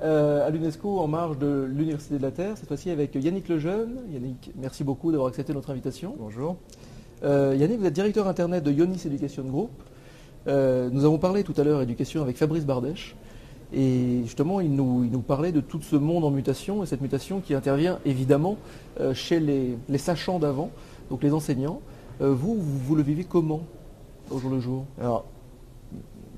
à l'UNESCO en marge de l'Université de la Terre, cette fois-ci avec Yannick Lejeune. Yannick, merci beaucoup d'avoir accepté notre invitation. Bonjour. Yannick, vous êtes directeur internet de Ionis Education Group. Nous avons parlé tout à l'heure éducation avec Fabrice Bardèche. Et justement, il nous parlait de tout ce monde en mutation, et cette mutation qui intervient évidemment chez les sachants d'avant, donc les enseignants. Vous le vivez comment au jour le jour? Alors,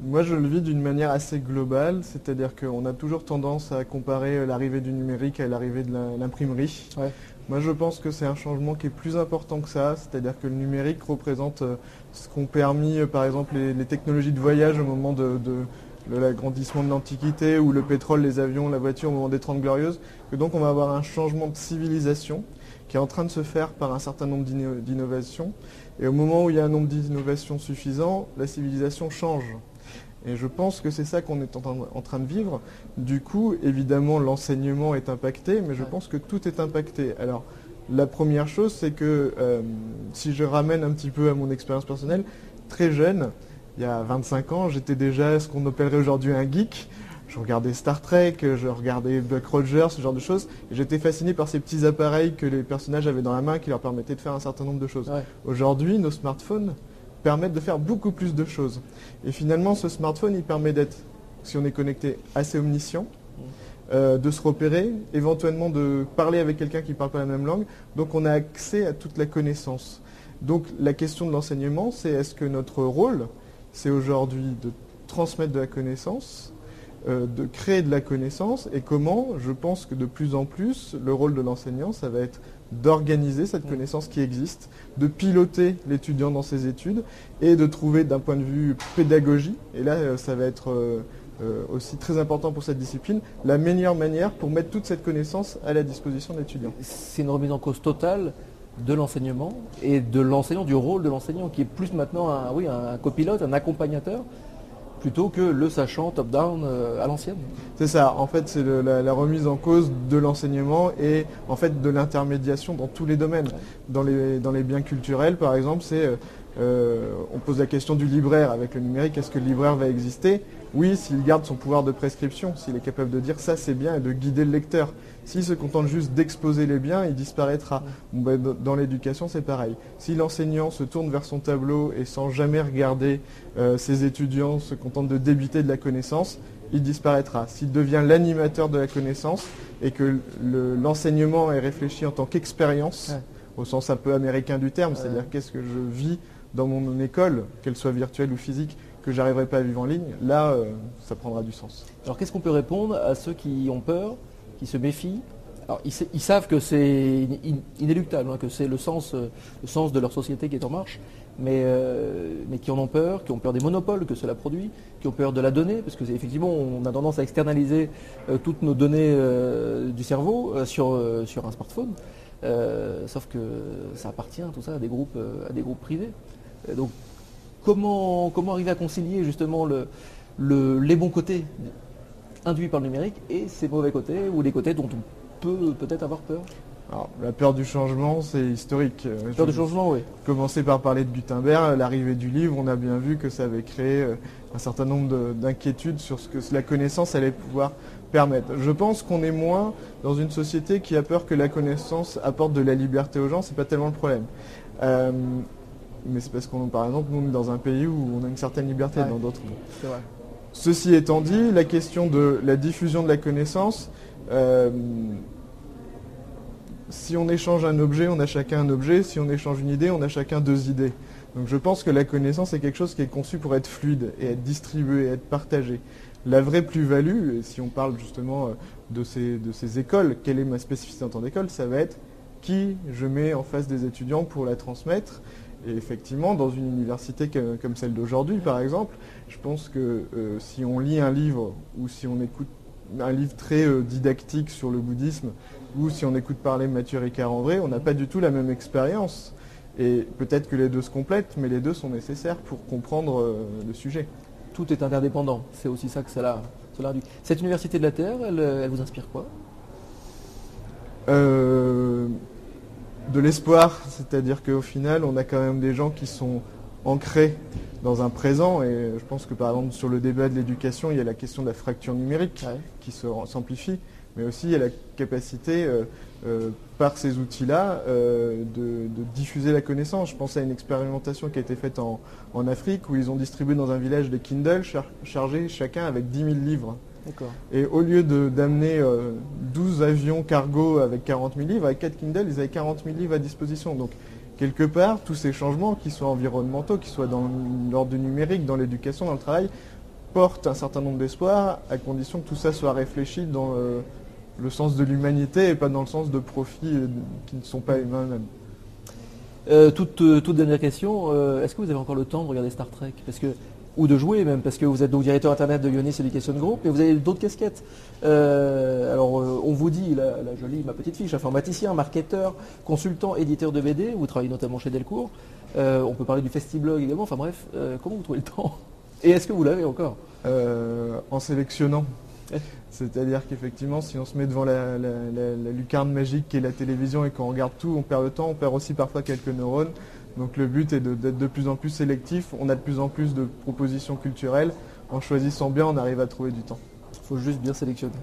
moi je le vis d'une manière assez globale, c'est-à-dire qu'on a toujours tendance à comparer l'arrivée du numérique à l'arrivée de l'imprimerie. Ouais. Moi je pense que c'est un changement qui est plus important que ça, c'est-à-dire que le numérique représente ce qu'ont permis par exemple les technologies de voyage au moment de l'agrandissement de l'Antiquité, ou le pétrole, les avions, la voiture au moment des Trente Glorieuses, que donc on va avoir un changement de civilisation qui est en train de se faire par un certain nombre d'innovations. Et au moment où il y a un nombre d'innovations suffisant, la civilisation change. Et je pense que c'est ça qu'on est en train de vivre. Du coup, évidemment, l'enseignement est impacté, mais je pense que tout est impacté. Alors, la première chose, c'est que si je ramène un petit peu à mon expérience personnelle, très jeune, il y a 25 ans, j'étais déjà ce qu'on appellerait aujourd'hui un geek. Je regardais Star Trek, je regardais Buck Rogers, ce genre de choses. Et j'étais fasciné par ces petits appareils que les personnages avaient dans la main qui leur permettaient de faire un certain nombre de choses. Ouais. Aujourd'hui, nos smartphones permettent de faire beaucoup plus de choses. Et finalement, ce smartphone, il permet d'être, si on est connecté, assez omniscient, de se repérer, éventuellement de parler avec quelqu'un qui ne parle pas la même langue. Donc on a accès à toute la connaissance. Donc la question de l'enseignement, c'est est-ce que notre rôle, c'est aujourd'hui de transmettre de la connaissance, de créer de la connaissance, et comment, je pense que de plus en plus, le rôle de l'enseignant, ça va être d'organiser cette connaissance qui existe, de piloter l'étudiant dans ses études, et de trouver d'un point de vue pédagogie, et là ça va être aussi très important pour cette discipline, la meilleure manière pour mettre toute cette connaissance à la disposition de l'étudiant. C'est une remise en cause totale de l'enseignement, et de l'enseignant, du rôle de l'enseignant, qui est plus maintenant un copilote, un accompagnateur, plutôt que le sachant top-down à l'ancienne. C'est ça, en fait c'est la remise en cause de l'enseignement et en fait de l'intermédiation dans tous les domaines. Ouais. Dans les biens culturels par exemple, on pose la question du libraire avec le numérique, est-ce que le libraire va exister? Oui, s'il garde son pouvoir de prescription, s'il est capable de dire ça c'est bien et de guider le lecteur. S'il se contente juste d'exposer les biens, il disparaîtra. Bon, dans l'éducation, c'est pareil. Si l'enseignant se tourne vers son tableau et sans jamais regarder ses étudiants, se contente de débiter de la connaissance, il disparaîtra. S'il devient l'animateur de la connaissance et que l'enseignement est réfléchi en tant qu'expérience, au sens un peu américain du terme, c'est-à-dire qu'est-ce que je vis dans mon école, qu'elle soit virtuelle ou physique, que j'arriverai pas à vivre en ligne, là, ça prendra du sens. Alors qu'est-ce qu'on peut répondre à ceux qui ont peur, qui se méfient? Alors, ils savent que c'est inéluctable, que c'est le sens de leur société qui est en marche, mais qui en ont peur, qui ont peur des monopoles que cela produit, qui ont peur de la donnée, parce que effectivement on a tendance à externaliser toutes nos données du cerveau sur un smartphone, sauf que ça appartient tout ça à des groupes privés. Donc comment arriver à concilier justement les bons côtés induits par le numérique et ces mauvais côtés, ou les côtés dont on peut peut-être avoir peur? Alors, la peur du changement, c'est historique. La peur du changement, oui. Commencer par parler de Gutenberg, l'arrivée du livre, on a bien vu que ça avait créé un certain nombre d'inquiétudes sur ce que la connaissance allait pouvoir permettre. Je pense qu'on est moins dans une société qui a peur que la connaissance apporte de la liberté aux gens, c'est pas tellement le problème. Mais c'est parce qu'on, par exemple, nous, on est dans un pays où on a une certaine liberté, dans d'autres. C'est vrai. Ceci étant dit, la question de la diffusion de la connaissance, si on échange un objet, on a chacun un objet. Si on échange une idée, on a chacun deux idées. Donc je pense que la connaissance est quelque chose qui est conçu pour être fluide et être distribué, être partagé. La vraie plus-value, et si on parle justement de ces écoles, quelle est ma spécificité en tant d'école, ça va être qui je mets en face des étudiants pour la transmettre. Et effectivement, dans une université comme celle d'aujourd'hui, par exemple, je pense que si on lit un livre ou si on écoute un livre très didactique sur le bouddhisme, ou si on écoute parler Mathieu Ricard-André, on n'a pas du tout la même expérience. Et peut-être que les deux se complètent, mais les deux sont nécessaires pour comprendre le sujet. Tout est interdépendant, c'est aussi ça que cela induit. Cette université de la Terre, elle vous inspire quoi? De l'espoir, c'est-à-dire qu'au final, on a quand même des gens qui sont ancrés dans un présent. Et je pense que par exemple sur le débat de l'éducation, il y a la question de la fracture numérique qui s'amplifie, mais aussi il y a la capacité par ces outils-là de diffuser la connaissance. Je pense à une expérimentation qui a été faite en Afrique où ils ont distribué dans un village des Kindle chargés chacun avec 10 000 livres. Et au lieu d'amener 12 avions cargo avec 40 000 livres, avec 4 Kindle, ils avaient 40 000 livres à disposition. Donc quelque part, tous ces changements, qu'ils soient environnementaux, qu'ils soient dans l'ordre du numérique, dans l'éducation, dans le travail, portent un certain nombre d'espoirs, à condition que tout ça soit réfléchi dans le sens de l'humanité et pas dans le sens de profits qui ne sont pas humains eux-mêmes. Toute dernière question, est-ce que vous avez encore le temps de regarder Star Trek ou de jouer même, parce que vous êtes donc directeur internet de Ionis Education Group et vous avez d'autres casquettes. On vous dit, là je lis ma petite fiche, informaticien, marketeur, consultant, éditeur de BD, vous travaillez notamment chez Delcourt. On peut parler du Festiblog également, enfin bref, comment vous trouvez le temps? Et est-ce que vous l'avez encore? En sélectionnant. C'est-à-dire qu'effectivement, si on se met devant la lucarne magique qui est la télévision et qu'on regarde tout, on perd le temps, on perd aussi parfois quelques neurones. Donc le but est d'être de plus en plus sélectif, on a de plus en plus de propositions culturelles. En choisissant bien, on arrive à trouver du temps. Il faut juste bien sélectionner.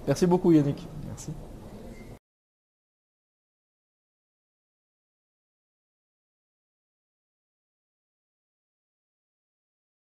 Merci beaucoup Yannick. Merci.